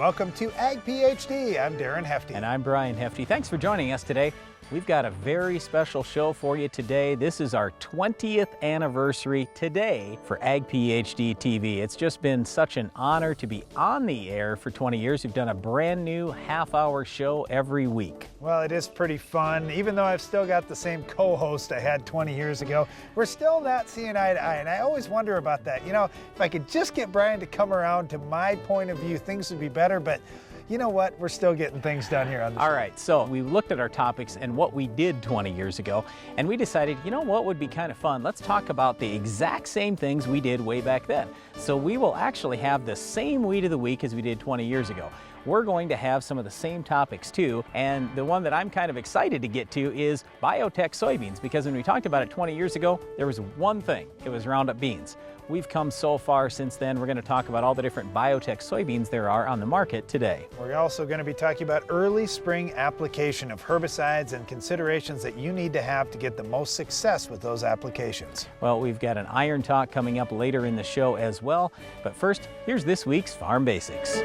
welcome to Ag PhD. I'm Darren Hefty. And I'm Brian Hefty. Thanks for joining us today. We've got a very special show for you today. This is our 20th anniversary today for Ag PhD TV. It's just been such an honor to be on the air for 20 years. We've done a brand new half-hour show every week. Well, it is pretty fun. Even though I've still got the same co-host I had 20 years ago, we're still not seeing eye to eye. And I always wonder about that. You know, if I could just get Brian to come around to my point of view, things would be better. But you know what? We're still getting things done here on the show. All right, so we looked at our topics and what we did 20 years ago, and we decided, you know what would be kind of fun? Let's talk about the exact same things we did way back then. So we will actually have the same Weed of the Week as we did 20 years ago. We're going to have some of the same topics too, and the one that I'm kind of excited to get to is Biotech soybeans, because when we talked about it 20 years ago, there was one thing, it was Roundup beans. We've come so far since then. We're going to talk about all the different biotech soybeans there are on the market today. We're also going to be talking about early spring application of herbicides and considerations that you need to have to get the most success with those applications. Well, we've got an iron talk coming up later in the show as well. But first, here's this week's Farm Basics.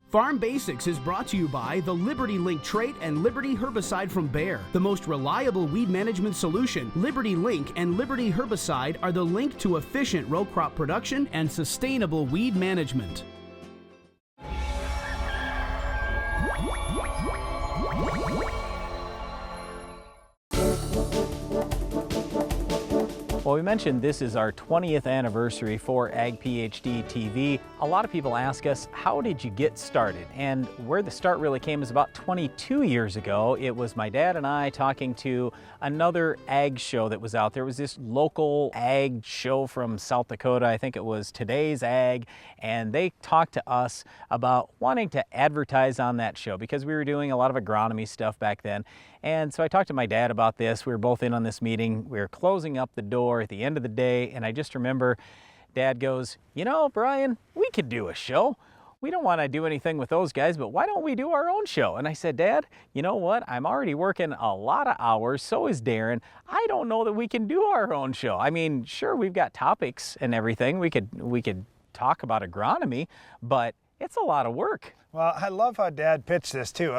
Farm Basics is brought to you by the Liberty Link trait and Liberty herbicide from Bayer. The most reliable weed management solution, Liberty Link and Liberty herbicide are the link to efficient row crop production and sustainable weed management. Well, we mentioned this is our 20th anniversary for Ag PhD TV. A lot of people ask us, how did you get started? And where the start really came is about 22 years ago. It was my dad and I talking to another ag show that was out there. It was this local ag show from South Dakota. I think it was Today's Ag. And they talked to us about wanting to advertise on that show because we were doing a lot of agronomy stuff back then. And so I talked to my dad about this. We were both in on this meeting. We were closing up the door at the end of the day, and I just remember Dad goes, you know, Brian, we could do a show. We don't want to do anything with those guys, but why don't we do our own show? And I said, Dad, you know what? I'm already working a lot of hours. So is Darren. I don't know that we can do our own show. I mean, sure, we've got topics and everything. We could talk about agronomy, but it's a lot of work. Well, I love how Dad pitched this too.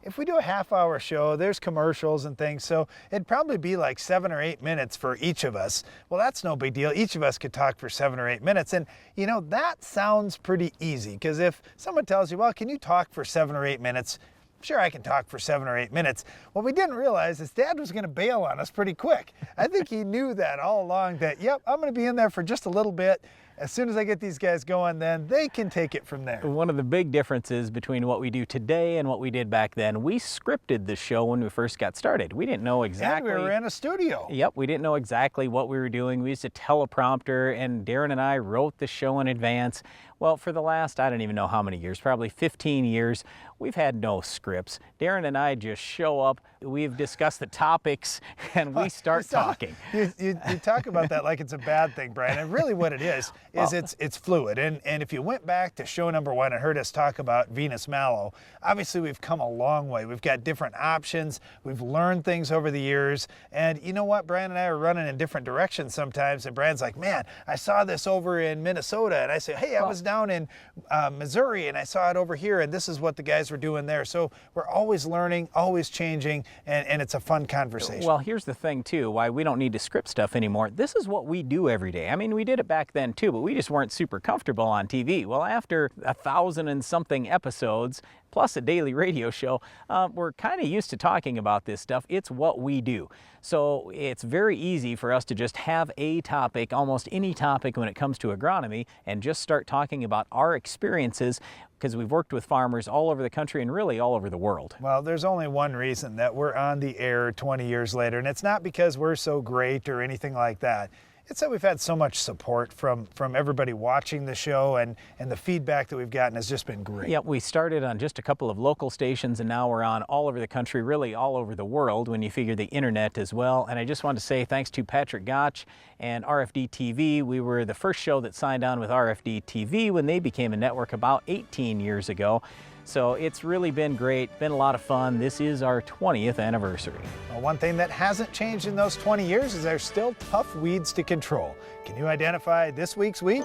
If we do a half-hour show, there's commercials and things, so it'd probably be like 7 or 8 minutes for each of us. Well, that's no big deal. Each of us could talk for 7 or 8 minutes, and you know, that sounds pretty easy, because if someone tells you, well, can you talk for 7 or 8 minutes? Sure, I can talk for 7 or 8 minutes. What we didn't realize is Dad was going to bail on us pretty quick. I think he knew that all along, that, yep, I'm going to be in there for just a little bit. As soon as I get these guys going, then they can take it from there. One of the big differences between what we do today and what we did back then, we scripted the show when we first got started. We didn't know exactly. And we were in a studio. Yep, we didn't know exactly what we were doing. We used a teleprompter, and Darren and I wrote the show in advance. Well, for the last, I don't even know how many years, probably 15 years, we've had no scripts. Darren and I just show up, we've discussed the topics, and we start talking. You talk about that like it's a bad thing, Brian, and really what it is it's fluid. And if you went back to show number 1 and heard us talk about Venice mallow, obviously we've come a long way. We've got different options, we've learned things over the years, and you know what, Brian and I are running in different directions sometimes, and Brian's like, man, I saw this over in Minnesota, and I say, hey, I was down in Missouri and I saw it over here, and this is what the guys were doing there. So we're always learning, always changing, and it's a fun conversation. Well, here's the thing too, why we don't need to script stuff anymore. This is what we do every day. I mean, we did it back then too, but we just weren't super comfortable on TV. Well, after 1,000 and something episodes, plus a daily radio show, we're kind of used to talking about this stuff. It's what we do. So it's very easy for us to just have a topic, almost any topic when it comes to agronomy, and just start talking about our experiences, because we've worked with farmers all over the country and really all over the world. Well, there's only one reason that we're on the air 20 years later, and it's not because we're so great or anything like that. It's that we've had so much support from everybody watching the show, and the feedback that we've gotten has just been great. Yeah, we started on just a couple of local stations, and now we're on all over the country, really all over the world when you figure the internet as well. And I just want to say thanks to Patrick Gotch and RFD TV. We were the first show that signed on with RFD TV when they became a network about 18 years ago. So it's really been great, been a lot of fun. This is our 20th anniversary. Well, one thing that hasn't changed in those 20 years is there's still tough weeds to control. Can you identify this week's weed?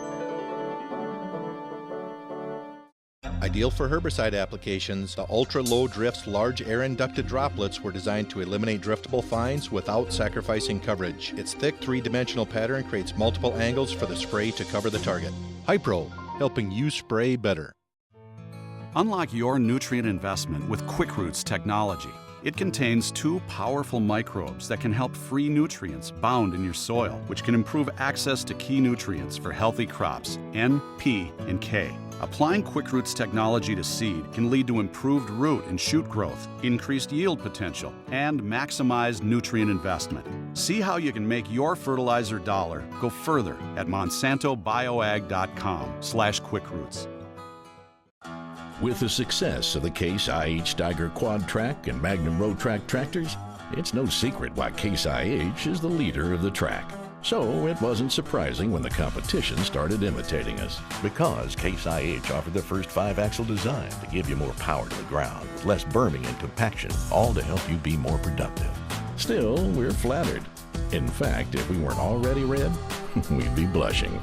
Ideal for herbicide applications, the ultra-low drift's large air-inducted droplets were designed to eliminate driftable fines without sacrificing coverage. Its thick three-dimensional pattern creates multiple angles for the spray to cover the target. Hypro, helping you spray better. Unlock your nutrient investment with QuickRoots technology. It contains 2 powerful microbes that can help free nutrients bound in your soil, which can improve access to key nutrients for healthy crops, N, P, and K. Applying QuickRoots technology to seed can lead to improved root and shoot growth, increased yield potential, and maximized nutrient investment. See how you can make your fertilizer dollar go further at monsantobioag.com/QuickRoots. With the success of the Case IH Steiger Quad Track and Magnum Road Track tractors, it's no secret why Case IH is the leader of the track. So it wasn't surprising when the competition started imitating us, because Case IH offered the first 5-axle design to give you more power to the ground, with less berming and compaction, all to help you be more productive. Still, we're flattered. In fact, if we weren't already red, we'd be blushing.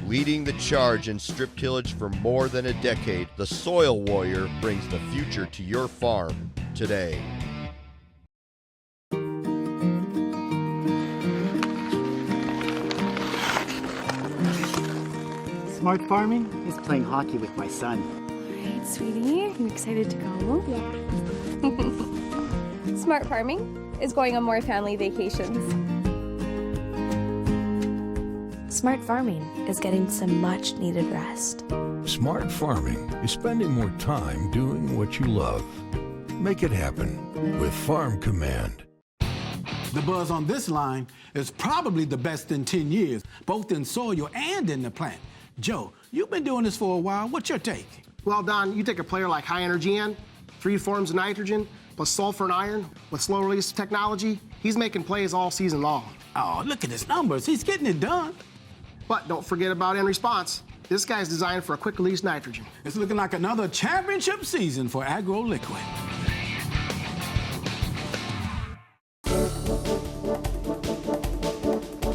Leading the charge in strip tillage for more than a decade, the Soil Warrior brings the future to your farm today. Smart farming is playing hockey with my son. All right, sweetie, you excited to go? Yeah. Smart farming is going on more family vacations. Smart farming is getting some much needed rest. Smart farming is spending more time doing what you love. Make it happen with Farm Command. The buzz on this line is probably the best in 10 years, both in soil and in the plant. Joe, you've been doing this for a while. What's your take? Well, Don, you take a player like High Energy N, 3 forms of nitrogen, plus sulfur and iron, with slow release technology, he's making plays all season long. Oh, look at his numbers. He's getting it done. But don't forget about N Response. This guy's designed for a quick release nitrogen. It's looking like another championship season for Agro Liquid.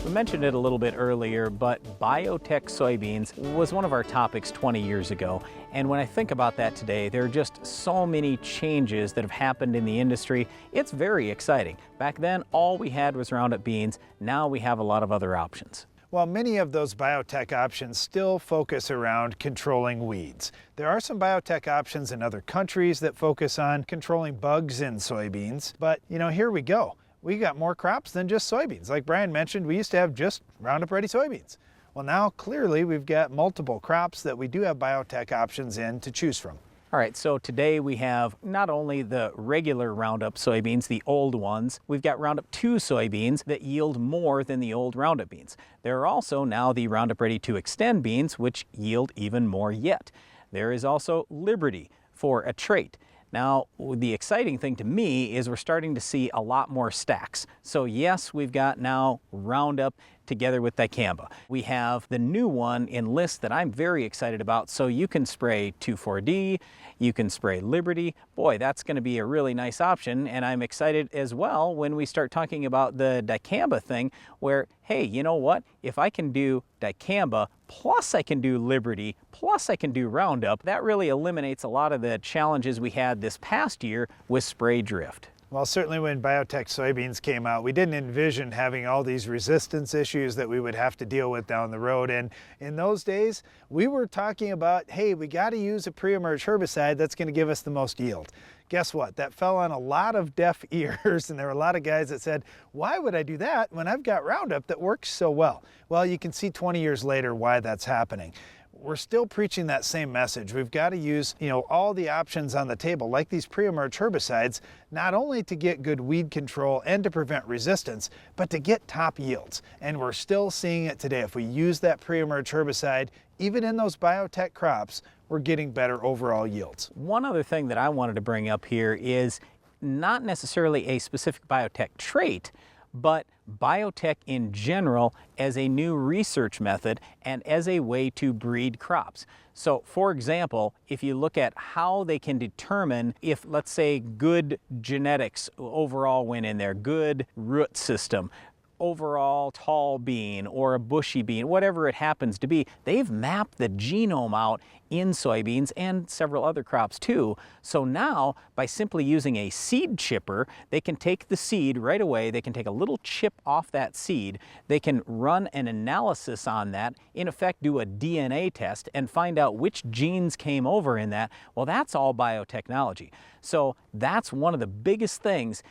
We mentioned it a little bit earlier, but biotech soybeans was one of our topics 20 years ago. And when I think about that today, there are just so many changes that have happened in the industry. It's very exciting. Back then, all we had was Roundup beans. Now we have a lot of other options. While many of those biotech options still focus around controlling weeds, there are some biotech options in other countries that focus on controlling bugs in soybeans. But, here we go. We got more crops than just soybeans. Like Brian mentioned, we used to have just Roundup Ready soybeans. Well, now clearly we've got multiple crops that we do have biotech options in to choose from. All right, so today we have not only the regular Roundup soybeans, the old ones, we've got Roundup 2 soybeans that yield more than the old Roundup beans. There are also now the Roundup Ready 2 Xtend beans, which yield even more yet. There is also Liberty for a trait. Now, the exciting thing to me is we're starting to see a lot more stacks. So yes, we've got now Roundup together with dicamba. We have the new one Enlist that I'm very excited about. So you can spray 2,4-D, you can spray Liberty. Boy, that's going to be a really nice option. And I'm excited as well when we start talking about the dicamba thing where, hey, you know what? If I can do dicamba, plus I can do Liberty, plus I can do Roundup, that really eliminates a lot of the challenges we had this past year with spray drift. Well, certainly when biotech soybeans came out, we didn't envision having all these resistance issues that we would have to deal with down the road. And in those days, we were talking about, hey, we got to use a pre-emerge herbicide that's going to give us the most yield. Guess what? That fell on a lot of deaf ears, and there were a lot of guys that said, why would I do that when I've got Roundup that works so well? Well, you can see 20 years later why that's happening. We're still preaching that same message. We've got to use, all the options on the table, like these pre-emerge herbicides, not only to get good weed control and to prevent resistance, but to get top yields. And we're still seeing it today. If we use that pre-emerge herbicide, even in those biotech crops, we're getting better overall yields. One other thing that I wanted to bring up here is not necessarily a specific biotech trait, but biotech in general as a new research method and as a way to breed crops. So for example, if you look at how they can determine if, let's say, good genetics overall went in there, good root system, overall tall bean or a bushy bean, whatever it happens to be, they've mapped the genome out in soybeans and several other crops too. So now, by simply using a seed chipper, they can take the seed right away, they can take a little chip off that seed, they can run an analysis on that, in effect do a DNA test and find out which genes came over in that. Well, that's all biotechnology. So that's one of the biggest things.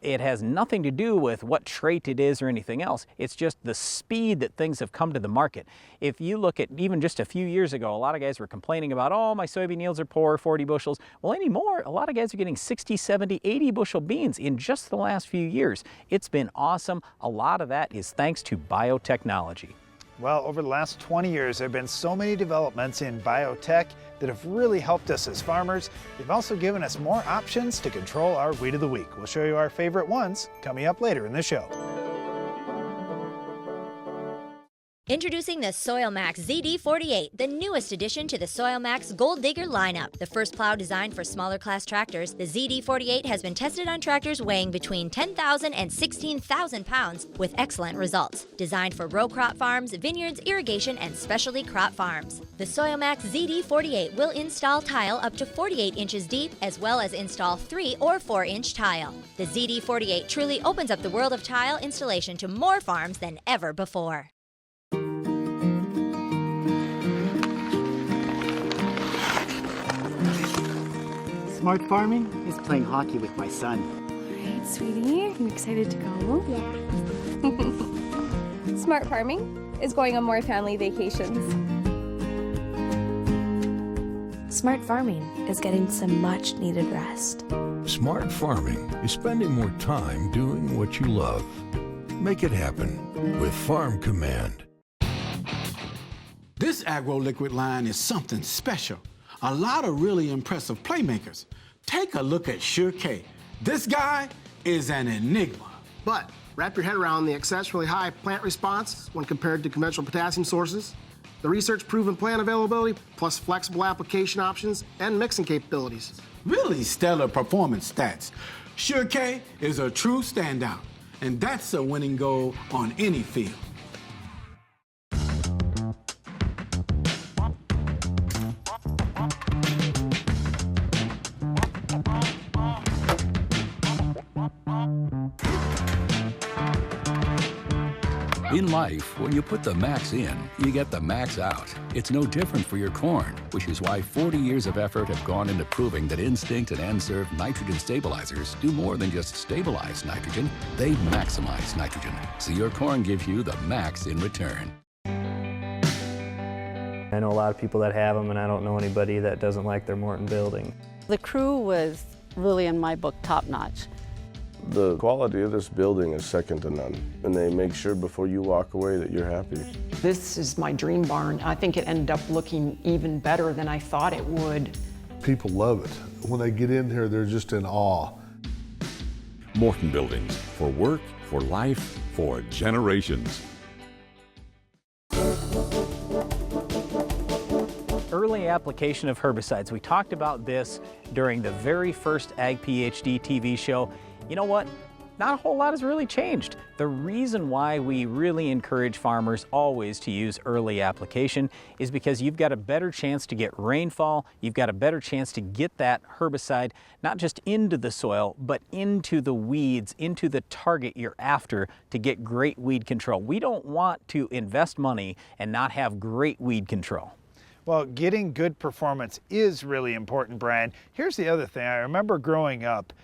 It has nothing to do with what trait it is or anything else. It's just the speed that things have come to the market. If you look at even just a few years ago, a lot of guys were complaining about, oh, my soybean yields are poor, 40 bushels. Well, anymore, a lot of guys are getting 60, 70, 80 bushel beans in just the last few years. It's been awesome. A lot of that is thanks to biotechnology. Well, over the last 20 years, there have been so many developments in biotech that have really helped us as farmers. They've also given us more options to control our weed of the week. We'll show you our favorite ones coming up later in the show. Introducing the SoilMax ZD48, the newest addition to the SoilMax Gold Digger lineup. The first plow designed for smaller class tractors, the ZD48 has been tested on tractors weighing between 10,000 and 16,000 pounds with excellent results. Designed for row crop farms, vineyards, irrigation, and specialty crop farms. The SoilMax ZD48 will install tile up to 48 inches deep, as well as install 3 or 4-inch tile. The ZD48 truly opens up the world of tile installation to more farms than ever before. Smart farming is playing hockey with my son. All right, sweetie, you excited to go? Yeah. Smart farming is going on more family vacations. Smart farming is getting some much needed rest. Smart farming is spending more time doing what you love. Make it happen with Farm Command. This agro-liquid line is something special. A lot of really impressive playmakers. Take a look at Sure K. This guy is an enigma. But wrap your head around the exceptionally high plant response when compared to conventional potassium sources, the research-proven plant availability, plus flexible application options and mixing capabilities. Really stellar performance stats. Sure K is a true standout, and that's a winning goal on any field. In life, when you put the max in, you get the max out. It's no different for your corn, which is why 40 years of effort have gone into proving that Instinct and N-Serve nitrogen stabilizers do more than just stabilize nitrogen, they maximize nitrogen, so your corn gives you the max in return. I know a lot of people that have them, and I don't know anybody that doesn't like their Morton building. The crew was really, in my book, top-notch. The quality of this building is second to none, and they make sure before you walk away that you're happy. This is my dream barn. I think it ended up looking even better than I thought it would. People love it. When they get in here, they're just in awe. Morton Buildings, for work, for life, for generations. Early application of herbicides. We talked about this during the very first Ag PhD TV show. You know what? Not a whole lot has really changed. The reason why we really encourage farmers always to use early application is because you've got a better chance to get rainfall, you've got a better chance to get that herbicide not just into the soil, but into the weeds, into the target you're after to get great weed control. We don't want to invest money and not have great weed control. Well, getting good performance is really important, Brian. Here's the other thing. I remember growing up,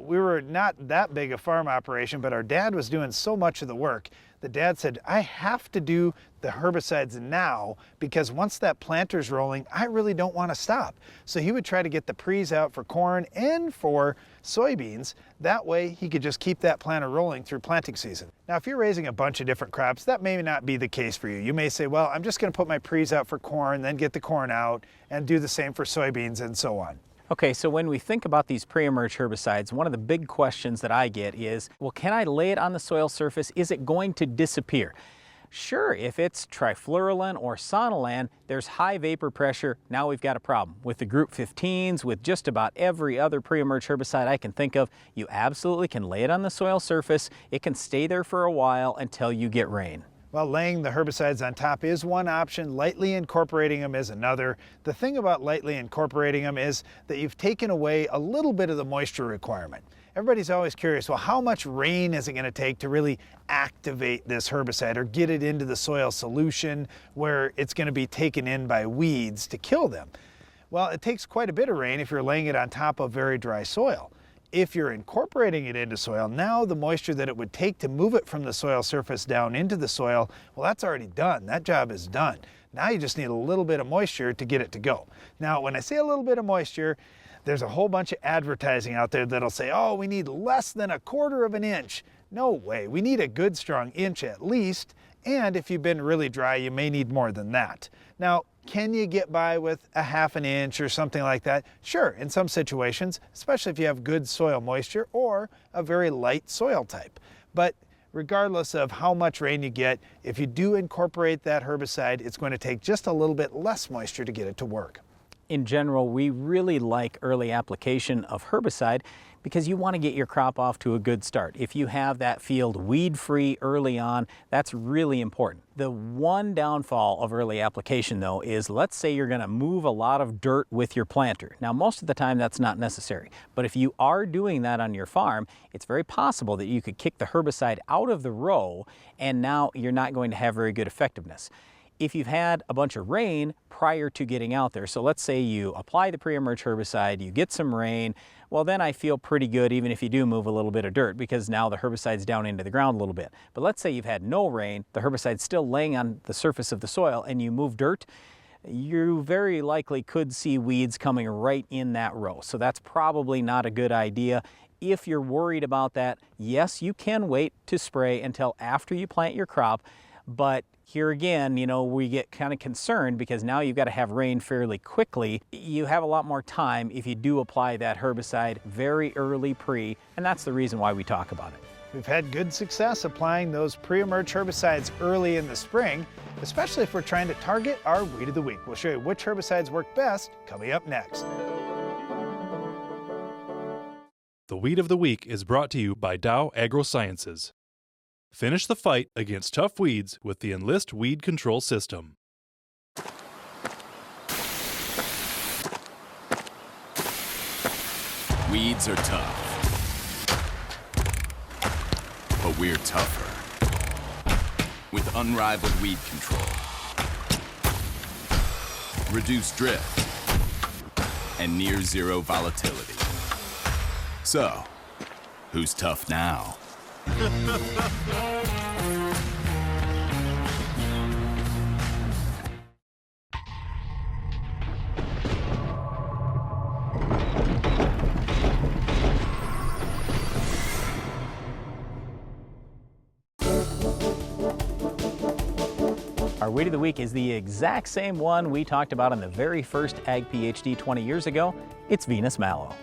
we were not that big a farm operation, but our dad was doing so much of the work. The dad said, I have to do the herbicides now because once that planter's rolling, I really don't want to stop. So he would try to get the pre's out for corn and for soybeans. That way he could just keep that planter rolling through planting season. Now, if you're raising a bunch of different crops, that may not be the case for you. You may say, well, I'm just going to put my pre's out for corn, then get the corn out and do the same for soybeans and so on. Okay, so when we think about these pre-emerge herbicides, one of the big questions that I get is, well, can I lay it on the soil surface? Is it going to disappear? Sure, if it's trifluralin or sonalan, there's high vapor pressure. Now we've got a problem. With the group 15s, with just about every other pre-emerge herbicide I can think of, you absolutely can lay it on the soil surface. It can stay there for a while until you get rain. Well, laying the herbicides on top is one option. Lightly incorporating them is another. The thing about lightly incorporating them is that you've taken away a little bit of the moisture requirement. Everybody's always curious, well, how much rain is it going to take to really activate this herbicide or get it into the soil solution where it's going to be taken in by weeds to kill them? Well, it takes quite a bit of rain if you're laying it on top of very dry soil. If you're incorporating it into soil, now the moisture that it would take to move it from the soil surface down into the soil, well, that's already done. That job is done. Now you just need a little bit of moisture to get it to go. Now, when I say a little bit of moisture, there's a whole bunch of advertising out there that'll say, oh, we need less than 1/4 of an inch. No way. We need a good strong inch at least. And if you've been really dry, you may need more than that. Now, can you get by with 1/2 inch or something like that? Sure, in some situations, especially if you have good soil moisture or a very light soil type. But regardless of how much rain you get, if you do incorporate that herbicide, it's going to take just a little bit less moisture to get it to work. In general, we really like early application of herbicide because you want to get your crop off to a good start. If you have that field weed-free early on, that's really important. The one downfall of early application, though, is let's say you're going to move a lot of dirt with your planter. Now, most of the time that's not necessary, but if you are doing that on your farm, it's very possible that you could kick the herbicide out of the row and now you're not going to have very good effectiveness. If you've had a bunch of rain prior to getting out there, so let's say you apply the pre-emerge herbicide, you get some rain, well then I feel pretty good even if you do move a little bit of dirt because now the herbicide's down into the ground a little bit. But let's say you've had no rain, the herbicide's still laying on the surface of the soil and you move dirt, you very likely could see weeds coming right in that row. So that's probably not a good idea. If you're worried about that, yes, you can wait to spray until after you plant your crop, but here again, you know, we get kind of concerned because now you've got to have rain fairly quickly. You have a lot more time if you do apply that herbicide very early and that's the reason why we talk about it. We've had good success applying those pre-emerge herbicides early in the spring, especially if we're trying to target our weed of the week. We'll show you which herbicides work best coming up next. The Weed of the Week is brought to you by Dow AgroSciences. Finish the fight against tough weeds with the Enlist Weed Control System. Weeds are tough, but we're tougher. With unrivaled weed control, reduced drift, and near zero volatility. So, who's tough now? Our Weed of the Week is the exact same one we talked about in the very first Ag PhD 20 years ago. It's Venus mallow.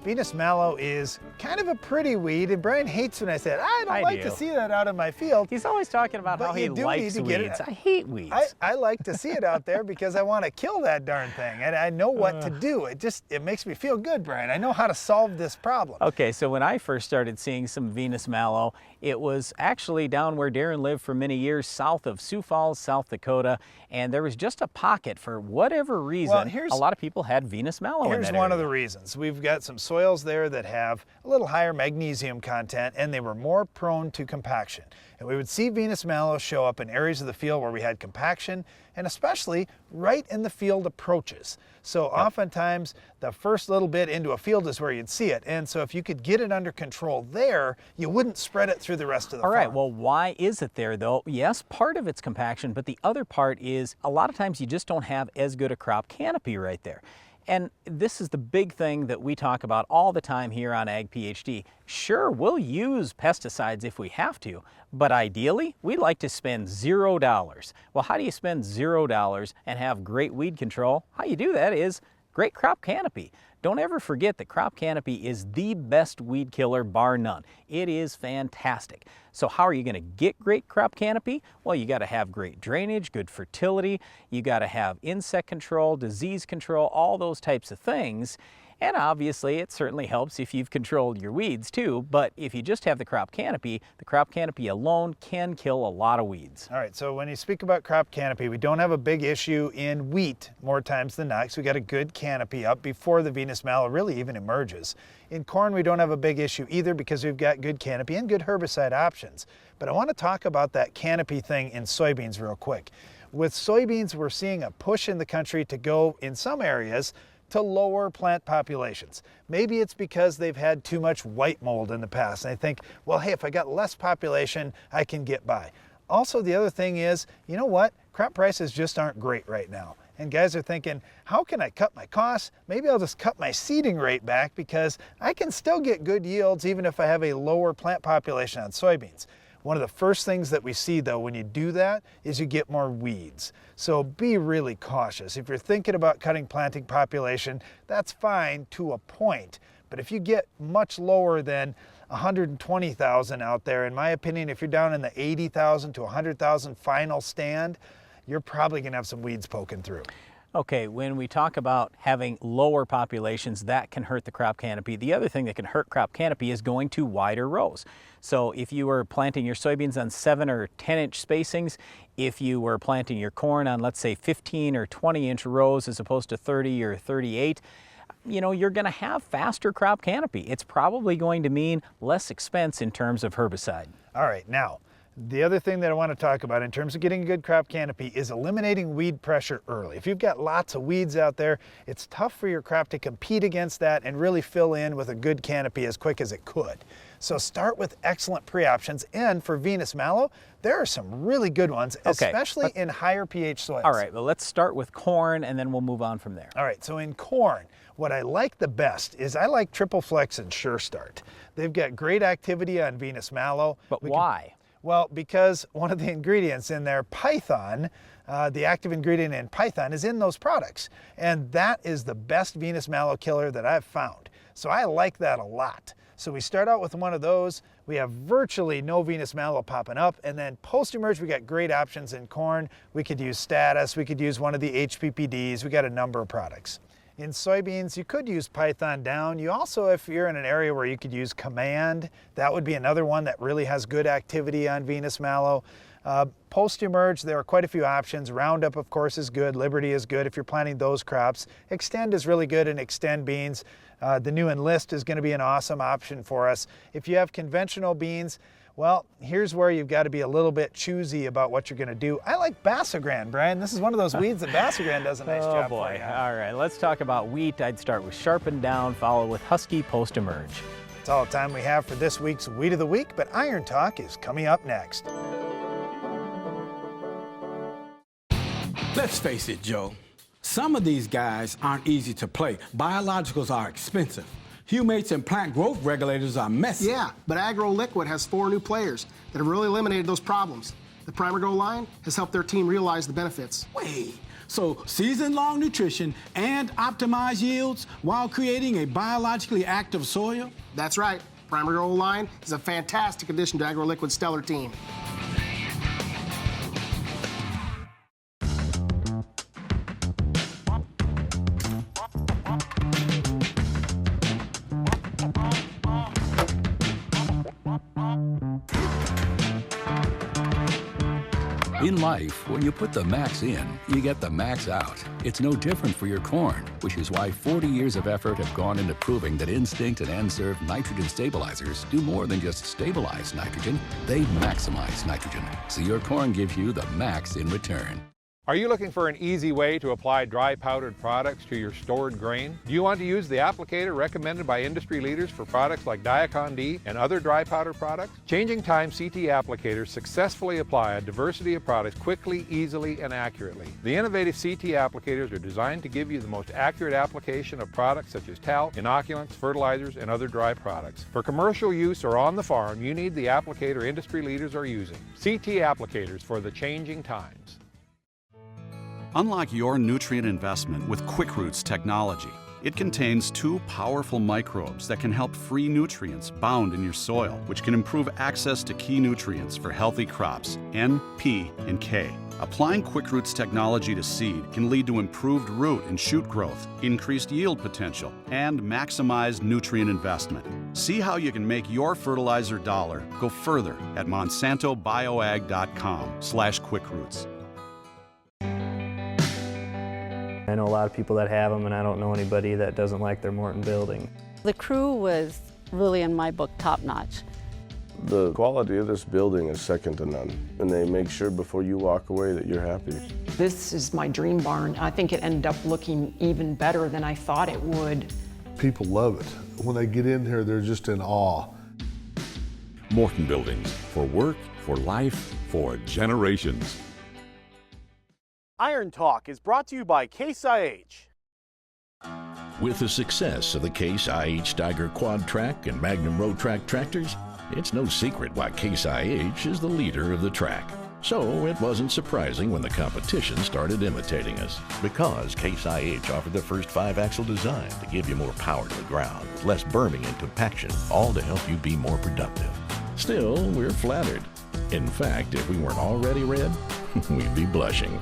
Venus mallow is kind of a pretty weed, and Brian hates when I said, I don't like to see that out in my field. He's always talking about how he likes weeds. I hate weeds. I like to see it out there because I want to kill that darn thing, and I know what to do. It makes me feel good, Brian. I know how to solve this problem. Okay, so when I first started seeing some Venus mallow, it was actually down where Darren lived for many years, south of Sioux Falls, South Dakota, and there was just a pocket for whatever reason. A lot of people had Venus mallow in that area. Here's one of the reasons. We've got some soils there that have a little higher magnesium content, and they were more prone to compaction. And we would see Venus mallow show up in areas of the field where we had compaction, and especially right in the field approaches. So oftentimes the first little bit into a field is where you'd see it. And so if you could get it under control there, you wouldn't spread it through the rest of the farm. All right, well, why is it there though? Yes, part of it's compaction, but the other part is a lot of times you just don't have as good a crop canopy right there. And this is the big thing that we talk about all the time here on Ag PhD. Sure, we'll use pesticides if we have to, but ideally, we'd like to spend $0. Well, how do you spend $0 and have great weed control? How you do that is great crop canopy. Don't ever forget that crop canopy is the best weed killer bar none. It is fantastic. So how are you going to get great crop canopy? Well, you got to have great drainage, good fertility, you got to have insect control, disease control, all those types of things. And obviously it certainly helps if you've controlled your weeds too, but if you just have the crop canopy alone can kill a lot of weeds. All right, so when you speak about crop canopy, we don't have a big issue in wheat more times than not, because we got a good canopy up before the Venus mallow really even emerges. In corn, we don't have a big issue either because we've got good canopy and good herbicide options. But I want to talk about that canopy thing in soybeans real quick. With soybeans, we're seeing a push in the country to go, in some areas, to lower plant populations. Maybe it's because they've had too much white mold in the past. And they think, well, hey, if I got less population, I can get by. Also, the other thing is, you know what? Crop prices just aren't great right now. And guys are thinking, how can I cut my costs? Maybe I'll just cut my seeding rate back because I can still get good yields even if I have a lower plant population on soybeans. One of the first things that we see though when you do that is you get more weeds. So be really cautious. If you're thinking about cutting planting population, that's fine to a point. But if you get much lower than 120,000 out there, in my opinion, if you're down in the 80,000 to 100,000 final stand, you're probably gonna have some weeds poking through. Okay, when we talk about having lower populations, that can hurt the crop canopy. The other thing that can hurt crop canopy is going to wider rows. So if you were planting your soybeans on 7 or 10 inch spacings, if you were planting your corn on, let's say, 15 or 20 inch rows as opposed to 30 or 38, you know, you're going to have faster crop canopy. It's probably going to mean less expense in terms of herbicide. All right, now, the other thing that I want to talk about in terms of getting a good crop canopy is eliminating weed pressure early. If you've got lots of weeds out there, it's tough for your crop to compete against that and really fill in with a good canopy as quick as it could. So start with excellent pre-options, and for Venus mallow, there are some really good ones, especially in higher pH soils. All right, well, let's start with corn and then we'll move on from there. All right, so in corn, what I like the best is I like Triple Flex and Sure Start. They've got great activity on Venus mallow. But why? Well, because one of the ingredients in there, Python, the active ingredient in Python is in those products. And that is the best Venus mallow killer that I've found. So I like that a lot. So we start out with one of those. We have virtually no Venus mallow popping up. And then post-emerge, we got great options in corn. We could use Status. We could use one of the HPPDs. We got a number of products. In soybeans, you could use Python down. You also, if you're in an area where you could use Command, that would be another one that really has good activity on Venus mallow. Post-emerge, there are quite a few options. Roundup, of course, is good. Liberty is good if you're planting those crops. Extend is really good in Extend beans. The new Enlist is going to be an awesome option for us. If you have conventional beans, well, here's where you've got to be a little bit choosy about what you're going to do. I like Bassagran, Brian. This is one of those weeds that Bassagran does a nice job for you. All right, let's talk about wheat. I'd start with Sharpen Down, followed with Husky post-emerge. That's all the time we have for this week's Weed of the Week, but Iron Talk is coming up next. Let's face it, Joe. Some of these guys aren't easy to play. Biologicals are expensive. Humates and plant growth regulators are messy. Yeah, but Agro Liquid has 4 new players that have really eliminated those problems. The Primer Grow line has helped their team realize the benefits. Wait, so season-long nutrition and optimized yields while creating a biologically active soil? That's right. Primer Grow line is a fantastic addition to Agro Liquid's stellar team. In life, when you put the max in, you get the max out. It's no different for your corn, which is why 40 years of effort have gone into proving that Instinct and N-Serve nitrogen stabilizers do more than just stabilize nitrogen, they maximize nitrogen, so your corn gives you the max in return. Are you looking for an easy way to apply dry powdered products to your stored grain? Do you want to use the applicator recommended by industry leaders for products like Diacon D and other dry powder products? Changing Time CT applicators successfully apply a diversity of products quickly, easily, and accurately. The innovative CT applicators are designed to give you the most accurate application of products such as talc, inoculants, fertilizers, and other dry products. For commercial use or on the farm, you need the applicator industry leaders are using. CT applicators for the changing times. Unlock your nutrient investment with QuickRoots technology. It contains 2 powerful microbes that can help free nutrients bound in your soil, which can improve access to key nutrients for healthy crops, N, P, and K. Applying Quick Roots technology to seed can lead to improved root and shoot growth, increased yield potential, and maximized nutrient investment. See how you can make your fertilizer dollar go further at monsantobioag.com/quickroots. I know a lot of people that have them, and I don't know anybody that doesn't like their Morton building. The crew was really, in my book, top-notch. The quality of this building is second to none, and they make sure before you walk away that you're happy. This is my dream barn. I think it ended up looking even better than I thought it would. People love it. When they get in here, they're just in awe. Morton Buildings, for work, for life, for generations. Iron Talk is brought to you by Case IH. With the success of the Case IH Tiger Quad Track and Magnum Road Track tractors, it's no secret why Case IH is the leader of the track. So it wasn't surprising when the competition started imitating us, because Case IH offered the first 5-axle design to give you more power to the ground, with less berming and compaction, all to help you be more productive. Still, we're flattered. In fact, if we weren't already red, we'd be blushing.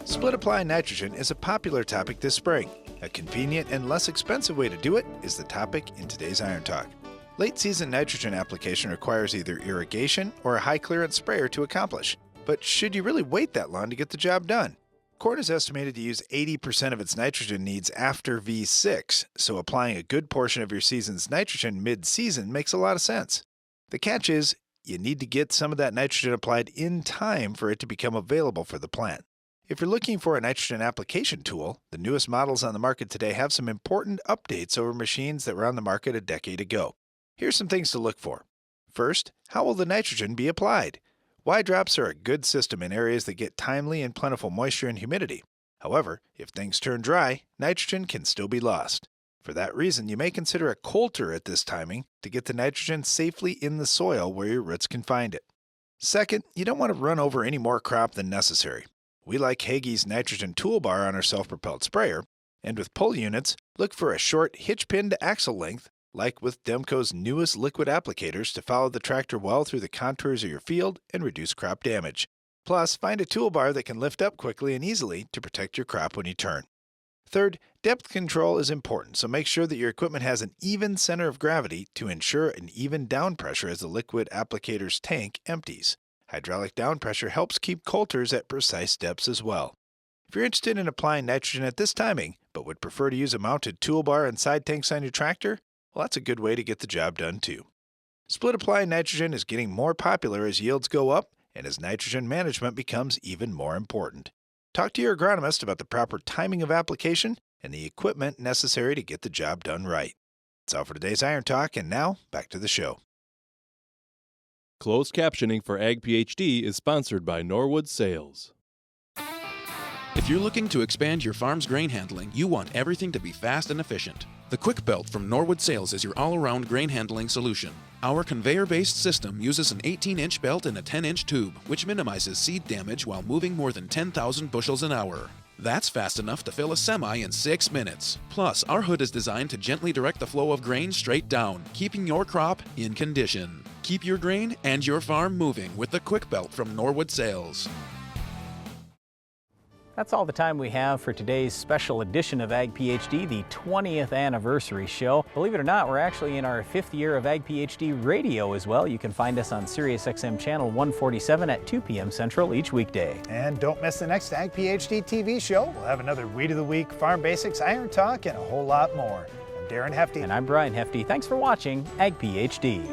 Split-apply nitrogen is a popular topic this spring. A convenient and less expensive way to do it is the topic in today's Iron Talk. Late-season nitrogen application requires either irrigation or a high-clearance sprayer to accomplish. But should you really wait that long to get the job done? Corn is estimated to use 80% of its nitrogen needs after V6, so applying a good portion of your season's nitrogen mid-season makes a lot of sense. The catch is, you need to get some of that nitrogen applied in time for it to become available for the plant. If you're looking for a nitrogen application tool, the newest models on the market today have some important updates over machines that were on the market a decade ago. Here's some things to look for. First, how will the nitrogen be applied? Y-drops are a good system in areas that get timely and plentiful moisture and humidity. However, if things turn dry, nitrogen can still be lost. For that reason, you may consider a coulter at this timing to get the nitrogen safely in the soil where your roots can find it. Second, you don't want to run over any more crop than necessary. We like Hagee's nitrogen toolbar on our self-propelled sprayer, and with pull units, look for a short hitch pin to axle length, like with Demco's newest liquid applicators, to follow the tractor well through the contours of your field and reduce crop damage. Plus, find a toolbar that can lift up quickly and easily to protect your crop when you turn. Third, depth control is important, so make sure that your equipment has an even center of gravity to ensure an even down pressure as the liquid applicator's tank empties. Hydraulic down pressure helps keep coulters at precise depths as well. If you're interested in applying nitrogen at this timing, but would prefer to use a mounted toolbar and side tanks on your tractor, well, that's a good way to get the job done too. Split-apply nitrogen is getting more popular as yields go up and as nitrogen management becomes even more important. Talk to your agronomist about the proper timing of application and the equipment necessary to get the job done right. That's all for today's Iron Talk, and now back to the show. Closed captioning for Ag PhD is sponsored by Norwood Sales. If you're looking to expand your farm's grain handling, you want everything to be fast and efficient. The Quick Belt from Norwood Sales is your all-around grain handling solution. Our conveyor-based system uses an 18-inch belt and a 10-inch tube, which minimizes seed damage while moving more than 10,000 bushels an hour. That's fast enough to fill a semi in 6 minutes. Plus, our hood is designed to gently direct the flow of grain straight down, keeping your crop in condition. Keep your grain and your farm moving with the Quick Belt from Norwood Sales. That's all the time we have for today's special edition of Ag PhD, the 20th anniversary show. Believe it or not, we're actually in our 5th year of Ag PhD radio as well. You can find us on SiriusXM channel 147 at 2 p.m. Central each weekday. And don't miss the next Ag PhD TV show. We'll have another Weed of the Week, Farm Basics, Iron Talk, and a whole lot more. I'm Darren Hefty. And I'm Brian Hefty. Thanks for watching Ag PhD.